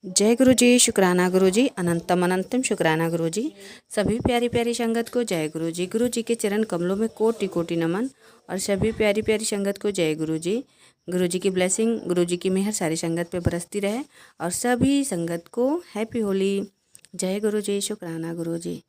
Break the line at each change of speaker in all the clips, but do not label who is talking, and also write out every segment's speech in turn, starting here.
जय गुरु जी, शुक्राना गुरु जी, अनंतम अनंतम शुक्राना गुरु जी। सभी प्यारी प्यारी संगत को जय गुरु जी। गुरु जी के चरण कमलों में कोटि कोटि नमन। और सभी प्यारी प्यारी संगत को जय गुरु जी। गुरु जी की ब्लेसिंग, गुरु जी की मेहर सारी संगत पे बरसती रहे। और सभी संगत को हैप्पी होली। जय गुरु जी, शुक्राना गुरु जी।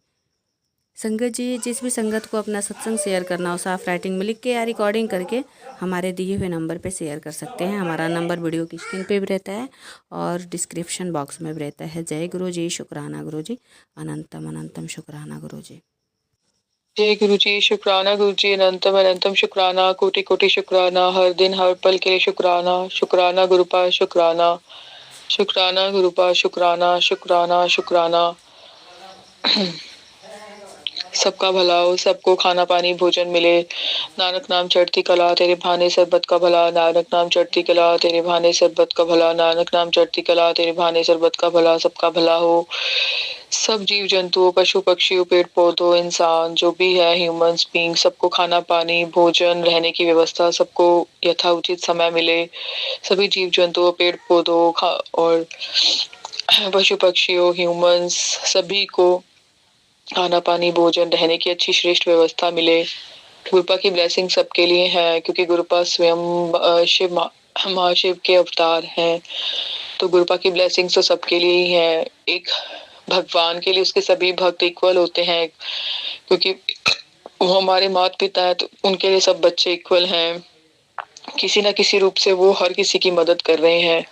संगत जी, जिस भी संगत को अपना सत्संग शेयर करना हो, साफ राइटिंग में लिख के या रिकॉर्डिंग करके हमारे दिए हुए नंबर पे शेयर कर सकते हैं। हमारा नंबर वीडियो की स्क्रीन पे भी रहता है और डिस्क्रिप्शन बॉक्स में भी रहता है। जय गुरु जी, शुक्राना गुरु जी, अनंतम अनंतम शुक्राना गुरु जी।
जय गुरु जी, शुक्राना गुरु जी, अनंतम अनंतम शुक्राना, कोटि कोटि शुक्राना, हर दिन हर पल के लिए शुक्राना। शुक्राना गुरुपा शुक्राना, शुक्राना गुरुपा शुक्राना, शुक्राना शुक्राना। सबका भला हो, सबको खाना पानी भोजन मिले। नानक नाम चढ़ती कला, तेरे भाने सरबत का भला। नानक नाम चढ़ती कला, तेरे भाने सरबत का भला। नानक नाम चढ़ती कला, तेरे भाने सरबत का भला। सबका भला हो। सब जीव जंतुओं, पशु पक्षियों, पेड़ पौधों, इंसान जो भी है, ह्यूमंस बीइंग, सबको खाना पानी भोजन रहने की व्यवस्था, सबको यथा उचित समय मिले। सभी जीव जंतुओं, पेड़ पौधों और पशु पक्षियों, ह्यूमंस सभी को खाना पानी भोजन रहने की अच्छी श्रेष्ठ व्यवस्था मिले। गुरुपा की ब्लेसिंग सबके लिए है, क्योंकि गुरुपा स्वयं शिव महाशिव के अवतार हैं। तो गुरुपा की ब्लेसिंग तो सबके लिए ही है। एक भगवान के लिए उसके सभी भक्त इक्वल होते हैं, क्योंकि वो हमारे माता पिता है, तो उनके लिए सब बच्चे इक्वल हैं। किसी ना किसी रूप से वो हर किसी की मदद कर रहे हैं।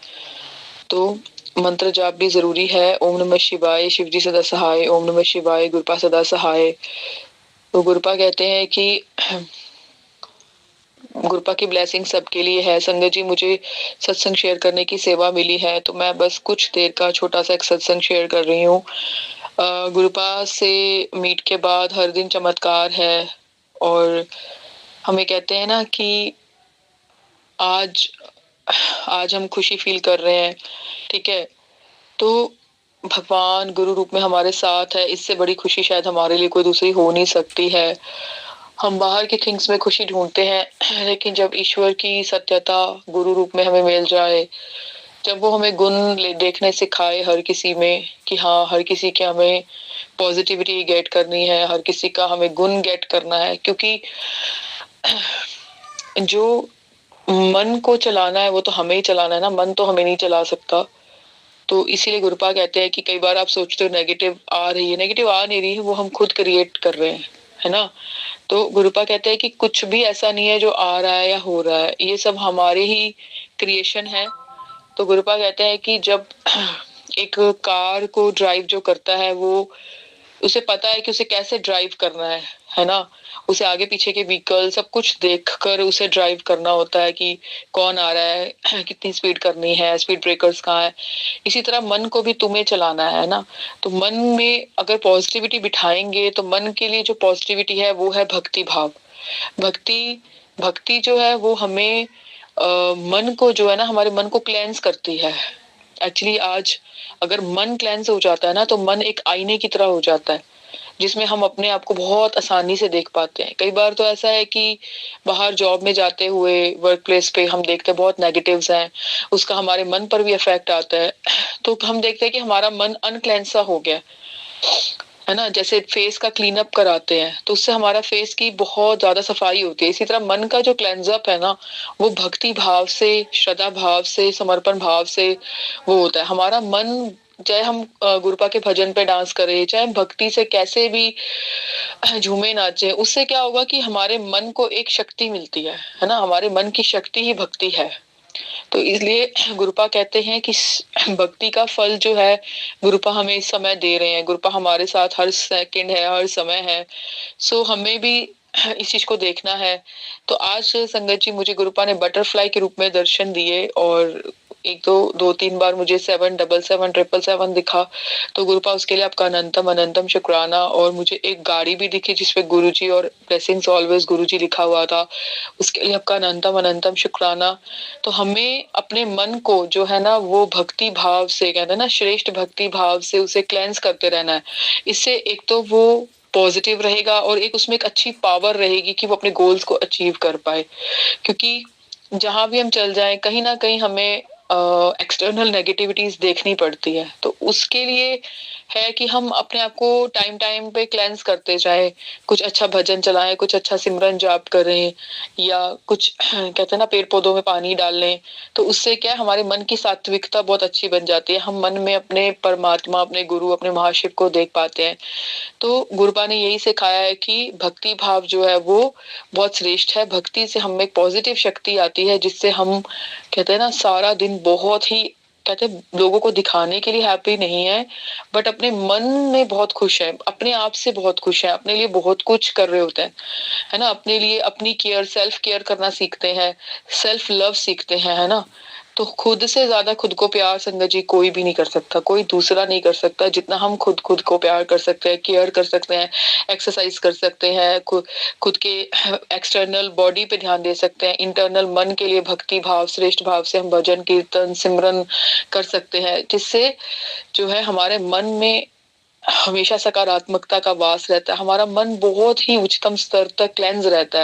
तो मंत्र जाप भी जरूरी है। ओम नमः शिवाय, शिव जी सदा सहाय। ओम नमः शिवाय, गुरुपा सदा सहाय। तो गुरुपा कहते हैं कि गुरुपा की ब्लेसिंग सबके लिए है। संगत जी, मुझे सत्संग शेयर करने की सेवा मिली है, तो मैं बस कुछ देर का छोटा सा एक सत्संग शेयर कर रही हूँ। गुरुपा से मीट के बाद हर दिन चमत्कार है। और हमें कहते हैं ना कि आज आज हम खुशी फील कर रहे हैं, ठीक है, तो भगवान गुरु रूप में हमारे साथ है। इससे बड़ी खुशी शायद हमारे लिए कोई दूसरी हो नहीं सकती है। हम बाहर की थिंग्स में खुशी ढूंढते हैं, लेकिन जब ईश्वर की सत्यता गुरु रूप में हमें मिल जाए, जब वो हमें गुण देखने सिखाए हर किसी में, कि हाँ, हर किसी के हमें पॉजिटिविटी गेट करनी है, हर किसी का हमें गुण गेट करना है, क्योंकि जो मन को चलाना है वो तो हमें ही चलाना है ना, मन तो हमें नहीं चला सकता। तो इसीलिए गुरुपा कहते हैं कि कई बार आप सोचते हो नेगेटिव आ रही है, नेगेटिव आ नहीं रही है, वो हम खुद क्रिएट कर रहे हैं, है ना। तो गुरुपा कहते हैं कि कुछ भी ऐसा नहीं है जो आ रहा है या हो रहा है, ये सब हमारे ही क्रिएशन है। तो गुरुपा कहते हैं कि जब एक कार को ड्राइव जो करता है, वो उसे पता है कि उसे कैसे ड्राइव करना है ना। उसे आगे पीछे के व्हीकल सब कुछ देखकर उसे ड्राइव करना होता है, कि कौन आ रहा है, कितनी स्पीड करनी है, स्पीड ब्रेकर्स कहाँ है। इसी तरह मन को भी तुम्हें चलाना है ना। तो मन में अगर पॉजिटिविटी बिठाएंगे, तो मन के लिए जो पॉजिटिविटी है वो है भक्ति भाव। भक्ति भक्ति जो है वो हमें मन को जो है ना, हमारे मन को क्लेंस करती है। एक्चुअली आज अगर मन क्लेंस हो जाता है ना, तो मन एक आईने की तरह हो जाता है, जिसमें हम अपने आप को बहुत आसानी से देख पाते हैं। कई बार तो ऐसा है कि बाहर जॉब में जाते हुए वर्क प्लेस पे हम देखते हैं बहुत नेगेटिव्स हैं, उसका हमारे मन पर भी इफेक्ट आता है। तो हम देखते हैं कि हमारा मन अनक्लेंस सा हो गया है ना। जैसे फेस का क्लीन अप कराते हैं, तो उससे हमारा फेस की बहुत ज्यादा सफाई होती है। इसी तरह मन का जो क्लेंज अप है ना, वो भक्ति भाव से, श्रद्धा भाव से, समर्पण भाव से वो होता है। हमारा मन, चाहे हम गुरुपा के भजन पे डांस करें, चाहे हम भक्ति से कैसे भी झूमे नाचे, उससे क्या होगा कि हमारे मन को एक शक्ति मिलती है ना। हमारे मन की शक्ति ही भक्ति है। तो इसलिए गुरुपा कहते हैं कि भक्ति का फल जो है गुरुपा हमें इस समय दे रहे हैं। गुरुपा हमारे साथ हर सेकंड है, हर समय है। सो हमें भी इस चीज को देखना है। तो आज संगत जी, मुझे गुरुपा ने बटरफ्लाई के रूप में दर्शन दिए, और एक दो तीन बार मुझे 777 दिखा। तो गुरुपा, उसके लिए आपका अनंतम अनंतम शुक्राना। और मुझे एक गाड़ी भी दिखी जिसपे गुरुजी और ब्लेसिंग्स ऑलवेज गुरुजी लिखा हुआ था, उसके लिए आपका अनंतम अनंतम शुक्राना। तो हमें अपने मन को जो है ना, वो भक्ति भाव से, कहते हैं ना, श्रेष्ठ भक्ति भाव से उसे क्लेंस करते रहना है। इससे एक तो वो पॉजिटिव रहेगा, और एक उसमें एक अच्छी पावर रहेगी कि वो अपने गोल्स को अचीव कर पाए। क्योंकि जहां भी हम चल जाएं, कहीं ना कहीं हमें एक्सटर्नल नेगेटिविटीज देखनी पड़ती है। तो उसके लिए है कि हम अपने आप को टाइम टाइम पे क्लेंस करते जाए, कुछ अच्छा भजन चलाएं, कुछ अच्छा सिमरन जाप करें, या कुछ कहते हैं ना पेड़ पौधों में पानी डाल लें। तो उससे क्या है, हमारे मन की सात्विकता बहुत अच्छी बन जाती है, हम मन में अपने परमात्मा, अपने गुरु, अपने महाशिव को देख पाते हैं। तो गुरुपा ने यही सिखाया है कि भक्ति भाव जो है वो बहुत श्रेष्ठ है। भक्ति से हमें एक पॉजिटिव शक्ति आती है, जिससे हम कहते हैं ना सारा दिन बहुत ही कहते हैं लोगों को दिखाने के लिए हैप्पी नहीं है, बट अपने मन में बहुत खुश है, अपने आप से बहुत खुश है, अपने लिए बहुत कुछ कर रहे होते हैं, है ना। अपने लिए अपनी केयर, सेल्फ केयर करना सीखते हैं, सेल्फ लव सीखते हैं, है ना। तो खुद से ज्यादा खुद को प्यार संगत जी कोई भी नहीं कर सकता, कोई दूसरा नहीं कर सकता, जितना हम खुद खुद को प्यार कर सकते हैं, केयर कर सकते हैं, एक्सरसाइज कर सकते हैं, खुद के एक्सटर्नल बॉडी पे ध्यान दे सकते हैं, इंटरनल मन के लिए भक्ति भाव, श्रेष्ठ भाव से हम भजन कीर्तन सिमरन कर सकते हैं, जिससे जो है हमारे मन में हमेशा सकारात्मकता का वास रहता है, हमारा मन बहुत ही उच्चतम स्तर तक क्लेंज रहता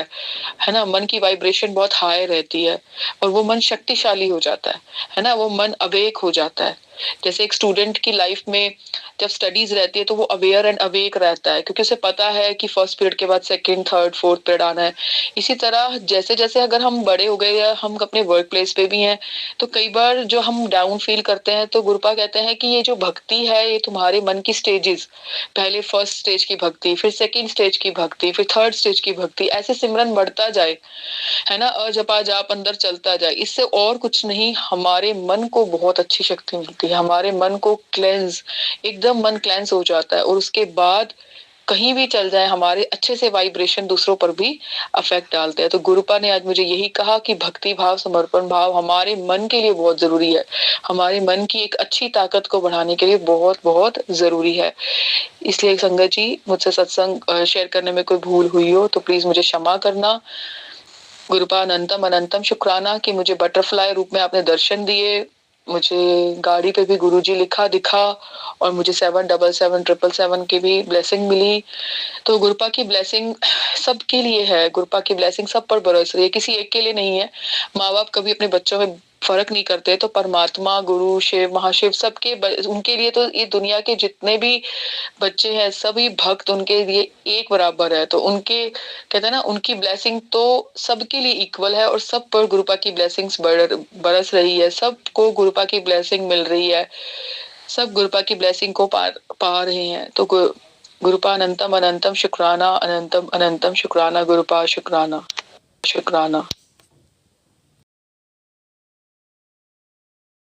है ना। मन की वाइब्रेशन बहुत हाई रहती है और वो मन शक्तिशाली हो जाता है ना। वो मन अवेक हो जाता है। जैसे एक स्टूडेंट की लाइफ में जब स्टडीज रहती है तो वो अवेयर एंड अवेक रहता है, क्योंकि उसे पता है कि फर्स्ट पीरियड के बाद सेकंड, थर्ड, फोर्थ पीरियड आना है। इसी तरह जैसे जैसे अगर हम बड़े हो गए या हम अपने वर्क प्लेस पे भी हैं, तो कई बार जो हम डाउन फील करते हैं, तो गुरुपा कहते हैं कि ये जो भक्ति है ये तुम्हारे मन की स्टेजेस, पहले फर्स्ट स्टेज की भक्ति, फिर सेकंड स्टेज की भक्ति, फिर थर्ड स्टेज की भक्ति, ऐसे सिमरन बढ़ता जाए, है ना। अजपा जाप अंदर चलता जाए, इससे और कुछ नहीं, हमारे मन को बहुत अच्छी शक्ति मिलती है, हमारे मन को क्लेंस, एकदम मन क्लेंस हो जाता है, और उसके बाद कहीं भी चल जाए हमारे अच्छे से वाइब्रेशन दूसरों पर भी अफेक्ट डालते हैं। तो गुरुपा ने आज मुझे यही कहा कि भक्ति भाव, समर्पण भाव हमारे मन के लिए बहुत जरूरी है, हमारे मन की एक अच्छी ताकत को बढ़ाने के लिए बहुत बहुत जरूरी है। इसलिए संगत जी, मुझसे सत्संग शेयर करने में कोई भूल हुई हो तो प्लीज मुझे क्षमा करना। गुरुपा अनंतम अनंतम शुक्राना कि मुझे बटरफ्लाई रूप में आपने दर्शन दिए, मुझे गाड़ी पे भी गुरुजी लिखा दिखा, और मुझे 777777 की भी ब्लेसिंग मिली। तो गुरुपा की ब्लेसिंग सबके लिए है, गुरुपा की ब्लेसिंग सब पर बरस रही है, किसी एक के लिए नहीं है। माँ बाप कभी अपने बच्चों में फर्क नहीं करते, तो परमात्मा, गुरु, शिव, महाशिव सबके उनके लिए तो ये दुनिया के जितने भी बच्चे हैं सभी भक्त उनके लिए एक बराबर है। तो उनके कहते हैं ना उनकी ब्लेसिंग तो सबके लिए इक्वल है, और सब पर गुरुपा की ब्लेसिंग्स बरस रही है, सबको गुरुपा की ब्लेसिंग मिल रही है, सब गुरुपा की ब्लेसिंग को पा रहे हैं। तो गुरुपा अनंतम अनंतम शुक्राना, अनंतम अनंतम शुक्राना, गुरुपा शुक्राना शुक्राना।